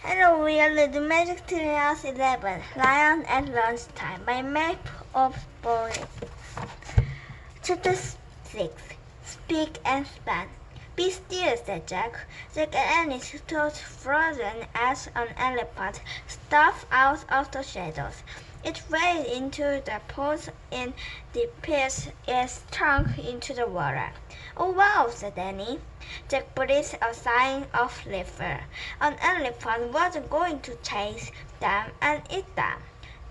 Hello, we are the Magic Series 11, Lion at Lunchtime, by Map of Boris. Chapter 6, Speak and Span. Be still, said Jack. Jack and Annie stood frozen as an elephant stuffed out of the shadows. It waded into the pools in the pits, its trunk into the water. Oh wow, said Annie. Jack breathed a sigh of relief. An elephant wasn't going to chase them and eat them.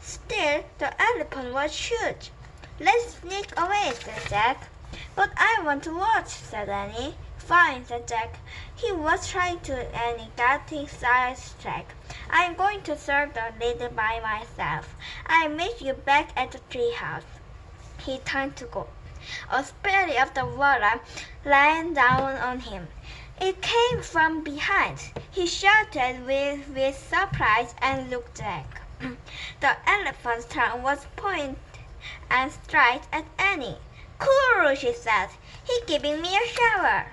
Still, the elephant was huge. Let's sneak away, said Jack. But I want to watch, said Annie. Fine, said Jack. He was trying to Annie got his sidetracked. I'm going to serve the lady by myself. I'll meet you back at the treehouse. He turned to go. A spray of the water ran down on him. It came from behind. He shouted with surprise and looked back. The elephant's tongue was pointed and straight at Annie. Cool, she said. He's giving me a shower.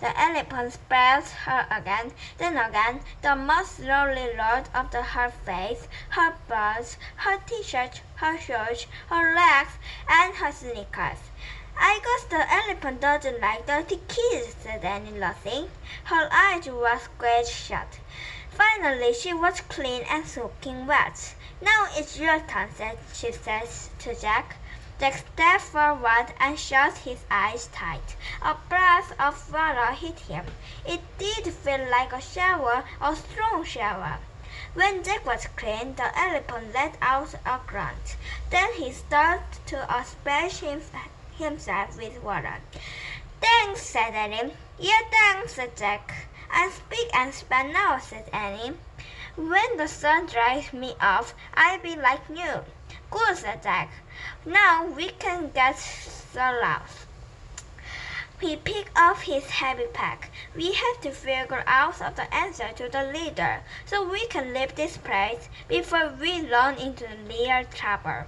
The elephant sprayed her again, then again. The mud slowly rolled up her face, her blouse, her t-shirt, her shorts, her legs, and her sneakers. I guess the elephant doesn't like dirty kids, said Annie, laughing. Her eyes were squeezed shut. Finally, she was clean and soaking wet. Now it's your turn, she said to Jack. Jack stepped forward and shut his eyes tight. A breath of water hit him. It did feel like a shower, a strong shower. When Jack was clean, the elephant let out a grunt. Then he started to splash himself with water. Thanks, said Annie. Yeah, thanks, said Jack. I speak and span now, said Annie. When the sun dries me off, I'll be like new. Good, said Jack. Now we can get lost. He picked up his heavy pack. We have to figure out the answer to the leader, so we can leave this place before we run into real trouble.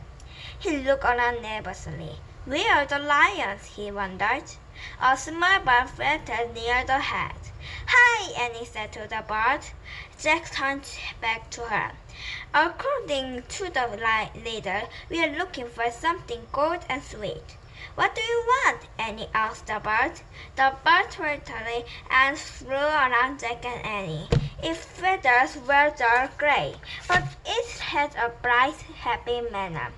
He looked around nervously. Where are the lions? He wondered. A small bird fluttered near the head. Hi, Annie said to the bird. Jack turned back to her. According to the leader, we are looking for something good and sweet. What do you want? Annie asked the bird. The bird twittered and flew around Jack and Annie. Its feathers were dark gray, but it had a bright, happy manner.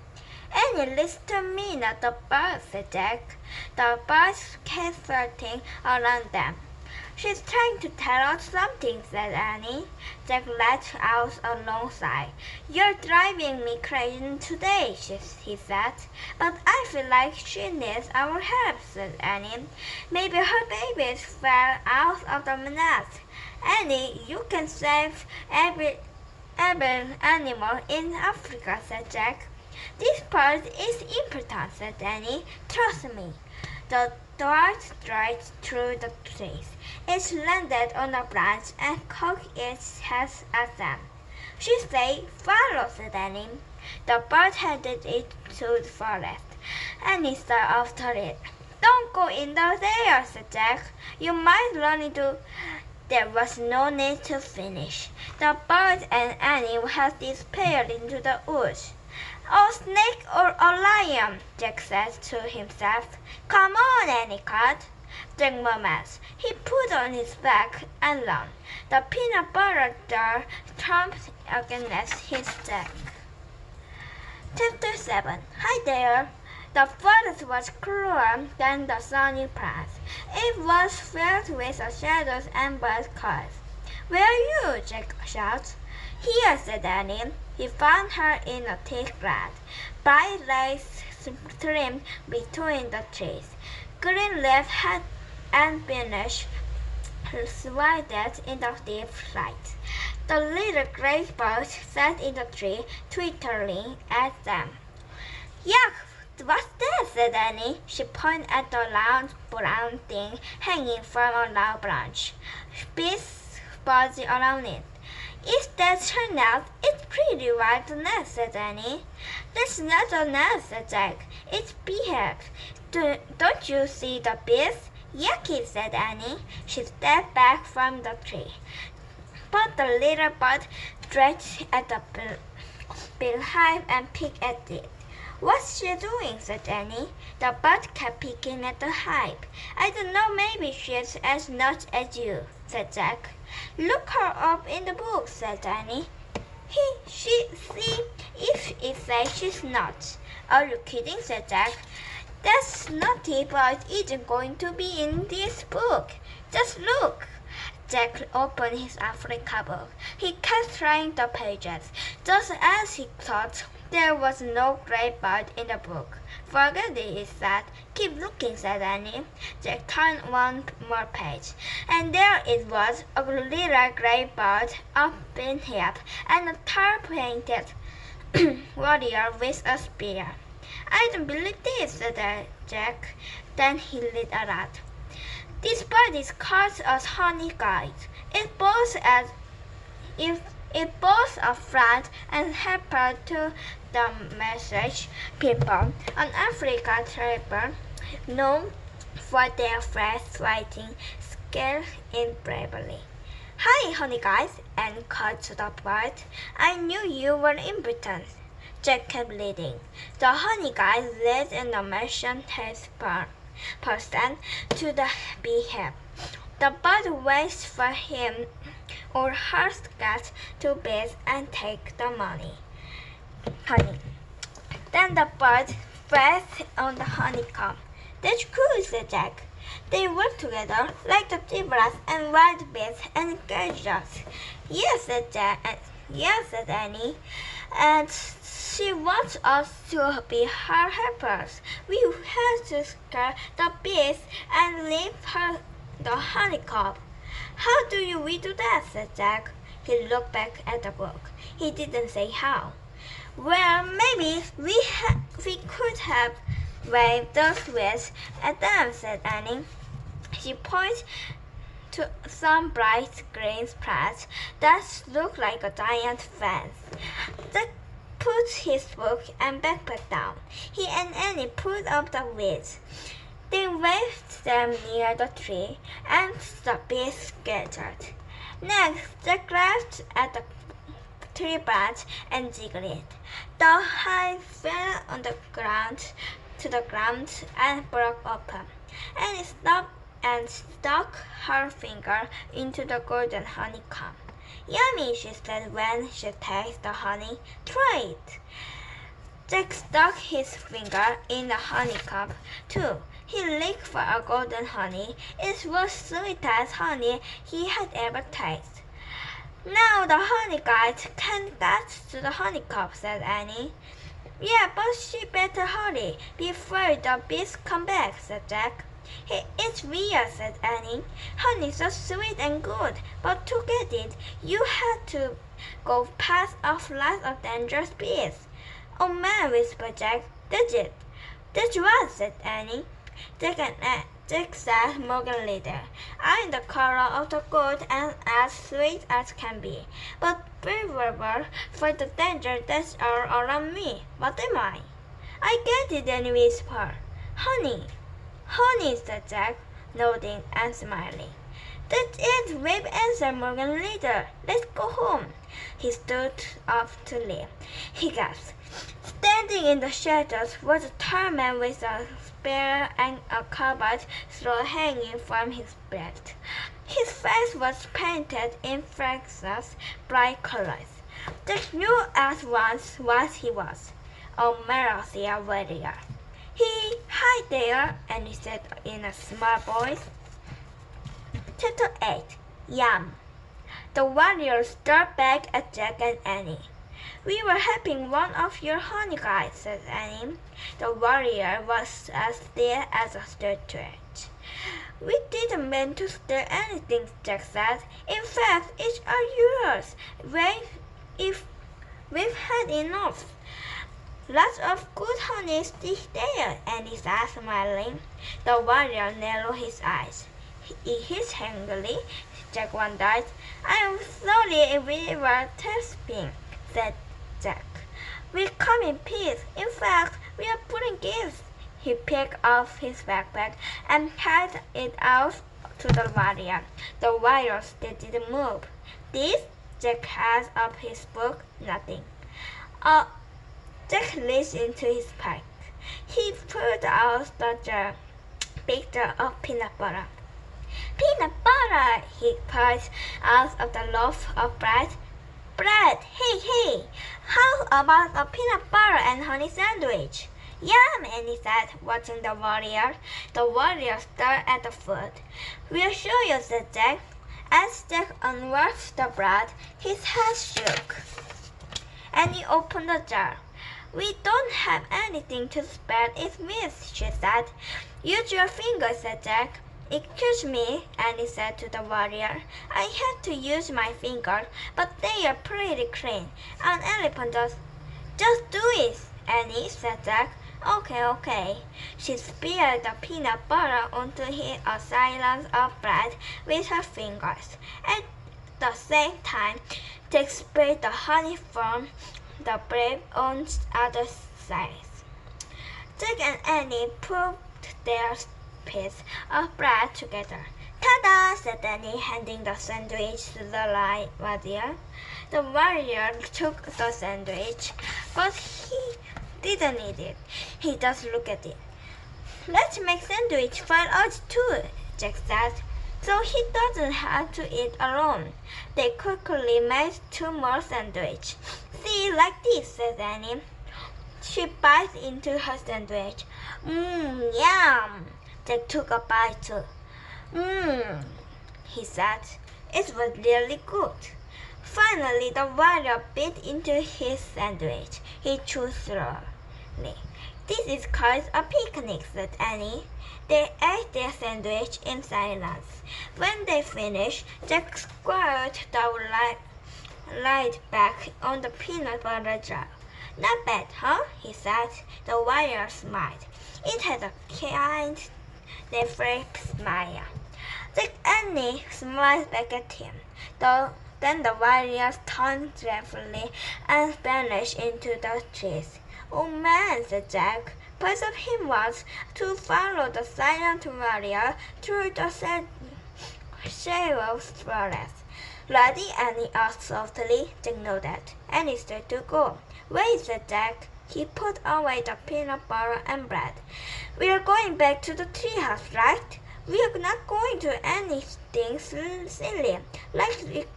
Annie, listen to me, not the bird, said Jack. The birds kept flirting around them. She's trying to tell us something, said Annie. Jack let out a long sigh. You're driving me crazy today, he said. But I feel like she needs our help, said Annie. Maybe her babies fell out of the nest. Annie, you can save every animal in Africa, said Jack. This part is important, said Annie. Trust me. The dart straight through the trees. It landed on a branch and cocked its head at them. She said, follow, said Annie. The bird headed it to the forest. Annie started after it. Don't go in there, said Jack. You might run into... There was no need to finish. The bird and Annie had disappeared into the woods. A snake or a lion, Jack said to himself. Come on, Annie called. Jack murmured. He put on his back and ran. The peanut butter jar thumped against his neck. Chapter 7. Hi there. The forest was cooler than the sunny plains. It was filled with shadows and bird calls. Where are you? Jack shouted. Here, said Annie. He found her in a thick grass. Bright lights streamed between the trees. Green leaves and spinach swayed in the deep light. The little gray bird sat in the tree, twittering at them. Yuck! What's that? Said Annie. She pointed at the round brown thing hanging from a low branch. Bees buzzed around it. Is that her nest? It's pretty white nest, said Annie. That's not a nest, said Jack. It's beehives. Don't you see the bees? Yucky, said Annie. She stepped back from the tree. But the little bird stretched at the beehive and picked at it. "What's she doing?" said Annie. The bird kept picking at the hive. "I don't know, maybe she's as nuts as you," said Jack. "Look her up in the book," said Annie. See, if it says she's not." "Are you kidding?" said Jack. "That's naughty, but it isn't going to be in this book. Just look." Jack opened his Africa book. He kept trying the pages. Just as he thought, there was no gray bird in the book. "Forget it," he said. "Keep looking," said Annie. Jack turned one more page, and there it was, a little gray bird up in here, and a tall painted warrior with a spear. "I don't believe this," said Jack. Then he lit a light. "This bird is called a honey guide. It boasts a friend and helper to the message people on Africa travel, known for their fast fighting skill and bravery." "Hi, honey guys," Anne called to the bird. "I knew you were important." Jack kept leading. The honey guy led in the mission person to the beehive. The bird waits for him or her to get to bed and take the honey. Then the bird breathed on the honeycomb. "That's cool," said Jack. "They work together like the zebras and wild beasts and gazelles." Yes, said Annie. "And she wants us to be her helpers. We have to scare the bees and leave her the honeycomb." "How do we do that?" said Jack. He looked back at the book. He didn't say how. "Well, maybe we could have waved those wheels at them," said Annie. She pointed to some bright green plants that looked like a giant fence. Jack put his book and backpack down. He and Annie pulled up the weeds. They waved them near the tree, and the bees scattered. Next, Jack grabbed at the tree branch and jiggled it. The hive fell on the ground and broke open. Annie stopped and stuck her finger into the golden honeycomb. "Yummy," she said when she tasted the honey. "Try it." Jack stuck his finger in the honeycomb, too. He licked for a golden honey. It was sweetest honey he had ever tasted. "Now the honey guide can get to the honeycomb," said Annie. "Yeah, but she better hurry before the bees come back," said Jack. "It's weird," said Annie. "Honey's so sweet and good, but to get it, you had to go past a flock of dangerous bees." "Oh man," whispered Jack. "That's it." "That's what," said Annie. Jack said Morgan later. "I'm the color of the gold and as sweet as can be, but beware for the danger that's all around me. What am I?" "I get it," Annie whispered. "Honey." "Honey," said Jack, nodding and smiling. "That's it," Wave answered Morgan later. "Let's go home." He stood up to leave. He gasped. Standing in the shadows was a tall man with a spear and a carbide straw hanging from his belt. His face was painted in fluorescent bright colors. Jack knew at once what he was, a Marathia warrior. "Hi there," Annie said in a small voice. Chapter 8. Yum. The warrior stared back at Jack and Annie. "We were helping one of your honey guys," said Annie. The warrior was as still as a statue. "We didn't mean to steal anything," Jack said. "In fact, it's all yours. We've had enough." "Lots of good honey still there," Annie said, smiling. The warrior narrowed his eyes. "Is hungry?" Jack wondered. "I'm sorry we were testing," said Jack. "We come in peace. In fact, we are putting gifts." He picked up his backpack and held it out to the warrior. The warrior still didn't move. This? Jack has up his book. Nothing. Uh, Jack reached into his pack. He pulled out the jar, picture of peanut butter. Peanut butter! He cried out of the loaf of bread. Bread! Hey, hey! How about a peanut butter and honey sandwich? Yum! Annie said, watching the warrior. The warrior stared at the food. We'll show you, said Jack. As Jack unwrapped the bread, his head shook. Annie opened the jar. We don't have anything to spread it with, she said. Use your fingers, said Jack. Excuse me, Annie said to the warrior. I had to use my fingers, but they are pretty clean. An elephant does. Just do it, Annie, said Jack. Okay. She speared the peanut butter onto a slice of bread with her fingers. At the same time, Jack spread the honey from the bread on the other side. Jack and Annie put their piece of bread together. Ta-da! said Annie, handing the sandwich to the warrior. The warrior took the sandwich, but he didn't eat it. He just looked at it. Let's make sandwich for us too, Jack said, so he doesn't have to eat alone. They quickly made 2 more sandwiches. See, like this, said Annie. She bit into her sandwich. Yum! Jack took a bite too. He said. It was really good. Finally, the warrior bit into his sandwich. He chewed slowly. This is called a picnic, said Annie. They ate their sandwich in silence. When they finished, Jack squared the light back on the peanut butter jar. Not bad, huh? He said. The warrior smiled. It had a kind, different smile. Jack and Annie smiled back at him. Then the warrior turned gravely and vanished into the trees. Oh man, said Jack. Part of him was to follow the silent warrior through the shadow's forest. Ready? Annie asked softly. Jack nodded. Annie started to go. Wait, said Jack. He put away the peanut butter and bread. We are going back to the treehouse, right? We are not going to anything silly, like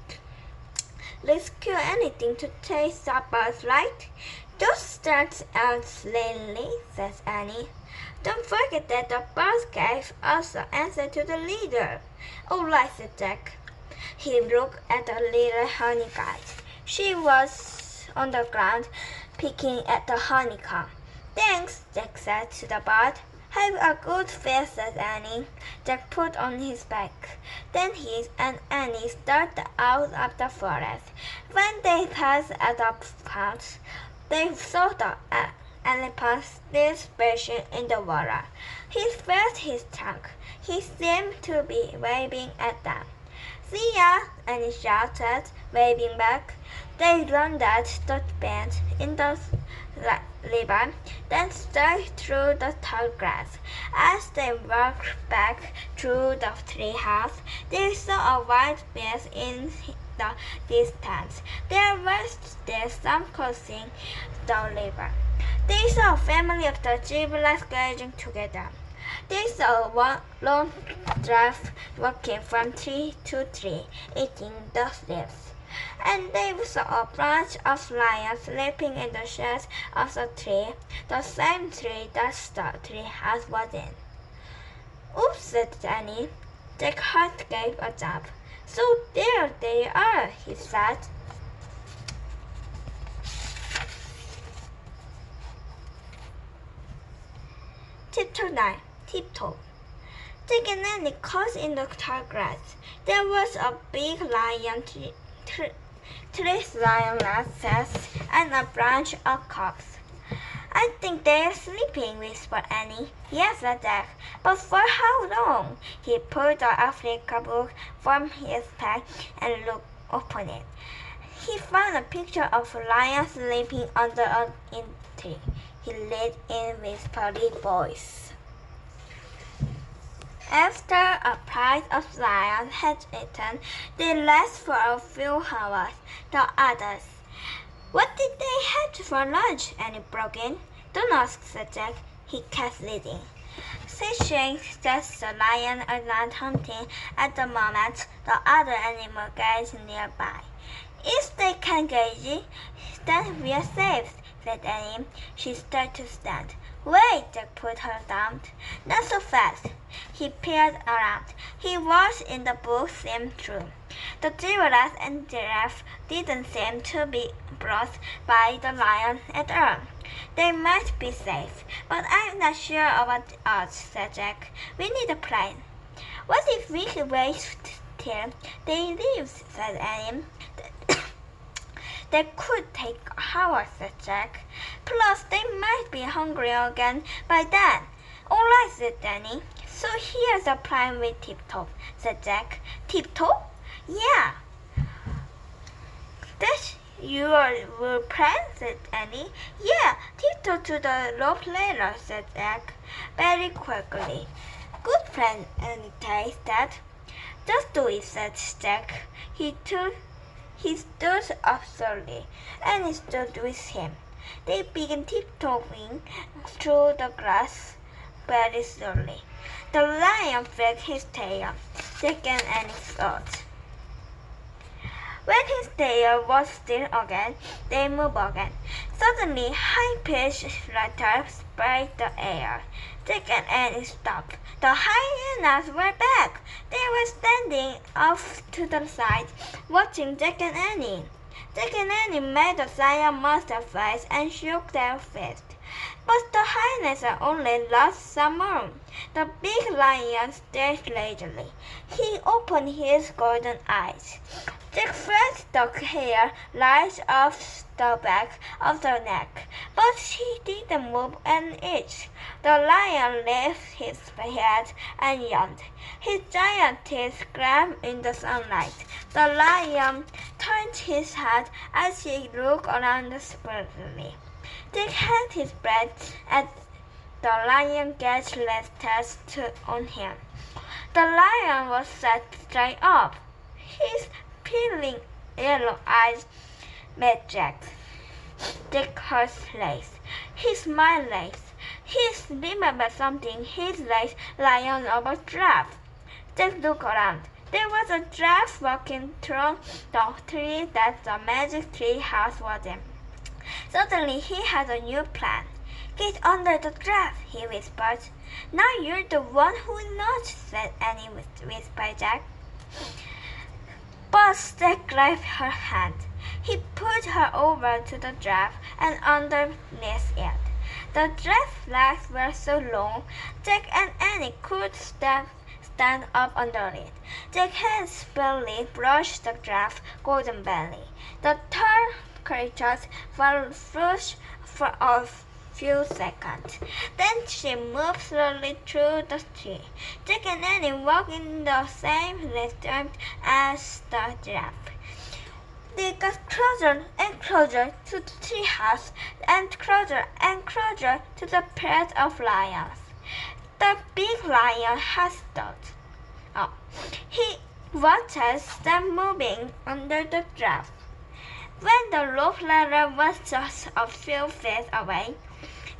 rescue anything to chase the birds, right? Don't start out silly, says Annie. Don't forget that the birds gave us the answer to the leader. All right, said Jack. He looked at the little honey guide. She was on the ground, picking at the honeycomb. Thanks, Jack said to the bird. Have a good face, said Annie. Jack put on his back. Then he and Annie started out of the forest. When they passed at the ponds, they saw the elephant still splashing in the water. He felt his trunk. He seemed to be waving at them. See ya, Annie shouted, waving back. They rounded the bend in the river, then straight through the tall grass. As they walked back through the treehouse, they saw a white bear in the distance. There was still some crossing the river. They saw a family of the gibbets gazing together. They saw one lone giraffe walking from tree to tree, eating the leaves. And they saw a bunch of lions sleeping in the shade of the tree, the same tree that the treehouse was in. Oops, said Annie. Jack's heart gave a jump. So there they are, he said. Chapter 9. Tiptoe. Jack and Annie caught in the tall grass. There was a big lion, three lionesses, and a bunch of cubs. I think they're sleeping, whispered Annie. Yes, said Jack, but for how long? He pulled the Africa book from his pack and looked upon it. He found a picture of a lion sleeping under a tree. He read in whispering voice. After a pride of lions had eaten, they left for a few hours. The others. What did they have for lunch? Annie broke in. Don't ask, said Jack. He kept leading. Seeing that the lions are not hunting at the moment, the other animals gazed nearby. If they can gauge, then we are safe, said Annie. She started to stand. Wait, Jack put her down. Not so fast. He peered around. He was in the book seemed true. The giraffe and giraffe didn't seem to be brought by the lion at all. They might be safe, but I'm not sure about the odds, said Jack. We need a plan. What if we wait till they leave, said Annie. That could take hours, said Jack. Plus, they might be hungry again by then. All right, said Danny. So here's a plan with Tiptoe, said Jack. Tiptoe? Yeah. That's your plan, said Annie. Yeah, tiptoe to the rope ladder, said Jack, very quickly. Good plan, Annie said. Just do it, said Jack. He stood up slowly, and he stood with him. They began tiptoeing through the grass very slowly. The lion flicked his tail. Jack and Annie thought. When his tail was still again, they moved again. Suddenly, high-pitched laughter sprayed the air. Jack and Annie stopped. The hyenas were back. They were standing off to the side, watching Jack and Annie. Jack and Annie made a giant monster face and shook their fists. But the hyenas only lost some more. The big lion stared lazily. He opened his golden eyes. Jack felt the hair rise off the back of the neck, but he didn't move an inch. The lion lifted his head and yawned. His giant teeth gleamed in the sunlight. The lion turned his head as he looked around spurtily. Jack held his breath as the lion gazed laughter on him. The lion was set straight up. His peeling yellow eyes met Jack's. Jack heard lace. He smiled lace. He remembered something. His lace lion of a giraffe. Jack looked around. There was a giraffe walking through the tree that the magic tree house was in. Suddenly he had a new plan. Get under the giraffe, he whispered. Now you're the one who knows, said Annie whispered Jack. But Jack grabbed her hand. He put her over to the giraffe and underneath it. The giraffe's legs were so long, Jack and Annie could stand up under it. Jack's hands barely brushed the giraffe's golden belly. The tall creature fell flush for a few seconds. Then she moved slowly through the tree. Jack and Annie walked in the same rhythm as the giraffe. They got closer and closer to the tree house and closer to the pair of lions. The big lion had stopped. He watched them moving under the giraffe. When the rope ladder was just a few feet away,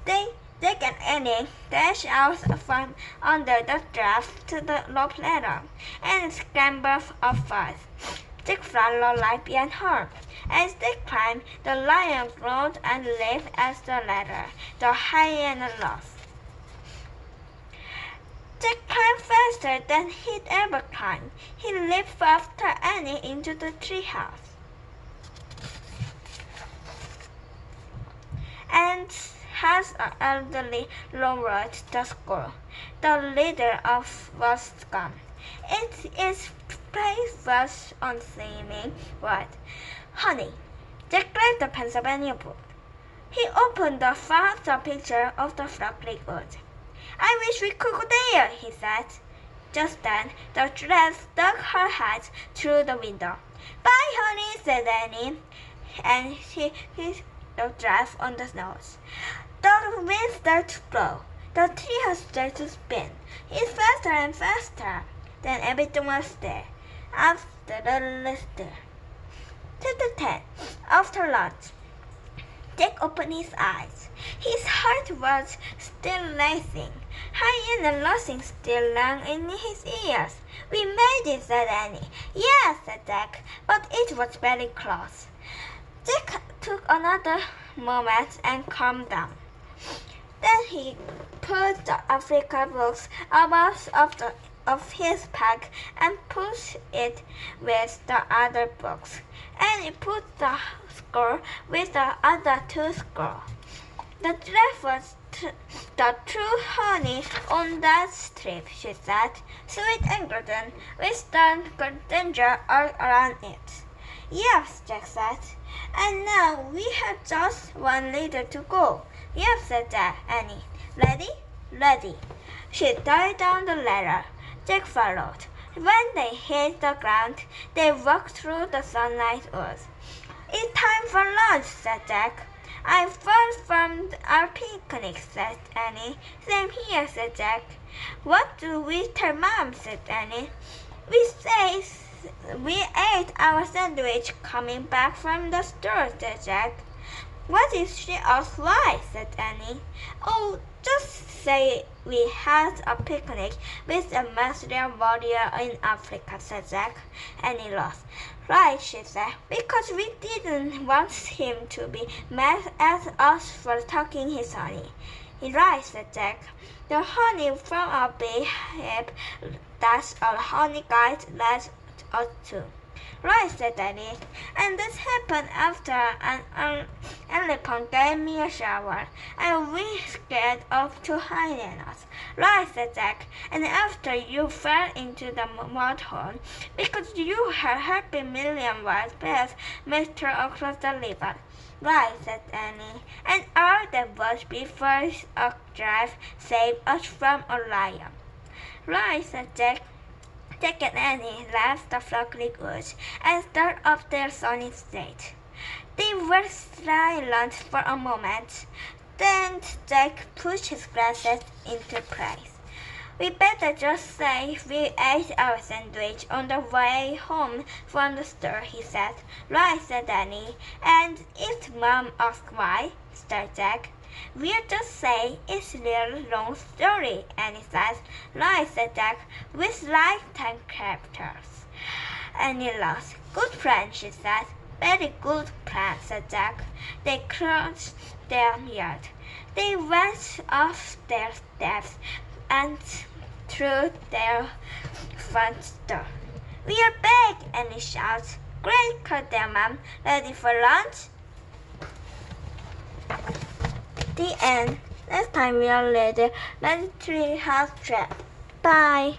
Jack and Annie dashed out from under the giraffe to the rope ladder and scrambled up fast. Jack followed right behind her. As they climbed, the lion groaned and leaped at the ladder. The hyena laughed. Jack climbed faster than he'd ever climbed. He leaped after Annie into the treehouse. And as an elderly lowered the squirrel, the leader was gone. Its place was on seeming word. Honey, Jack grabbed the Pennsylvania book. He opened the found the picture of the Frogly Wood. I wish we could go there, he said. Just then, the giraffe stuck her head through the window. Bye, honey, said Annie, and he hit the giraffe on the nose. The wind started to blow. The treehouse started to spin. It's faster and faster. Then everyone was there. After the lister. Chapter 10. After lunch. Jack opened his eyes. His heart was still racing. High and nothing still rang in his ears. We made it, said Annie. Yes, said Jack, but it was very close. Jack took another moment and calmed down. Then he put the Africa books out of his pack and pushed it with the other books. And he put the score with the other two scores. The giraffe was the true honey on that trip, she said, sweet and golden, with the danger all around it. Yes, Jack said, and now we have just 1 liter to go. Yes, said Annie. Ready? Ready. She tied down the ladder. Jack followed. When they hit the ground, they walked through the sunlight woods. It's time for lunch, said Jack. I first from our picnic, said Annie. Same here, said Jack. What do we tell Mom, said Annie. We say we ate our sandwich coming back from the store, said Jack. What if she asks why, said Annie. Oh, just say we had a picnic with a Muslim warrior in Africa, said Jack. Annie laughed. Right, she said, because we didn't want him to be mad at us for taking his honey. Right, said Jack. The honey from a big heap that's a honey guide led us to. Right, said Annie. And this happened after an elephant gave me a shower, and we scared off to hyenas. Right, said Jack. And after you fell into the mud hole, because you had helped a million wild bears meter across the river. Right, said Annie. And all that was before a giraffe saved us from a lion. Right, said Jack. Jack and Annie left the flowery woods and started up their sunny state. They were silent for a moment. Then Jack pushed his glasses into place. We better just say we ate our sandwich on the way home from the store, he said. Right, said Annie. And if Mom asks why, said Jack. We'll just say it's a real long story, Annie said. Right, said Jack, with lifetime characters. Annie laughed. Good plan, she said. Very good plan, said Jack. They crossed their yard. They went off their steps and through their front door. We are back, Annie shouted. Great, cried their mom. Ready for lunch? The end. Next time we are ready. Let's treehouse trip. Bye.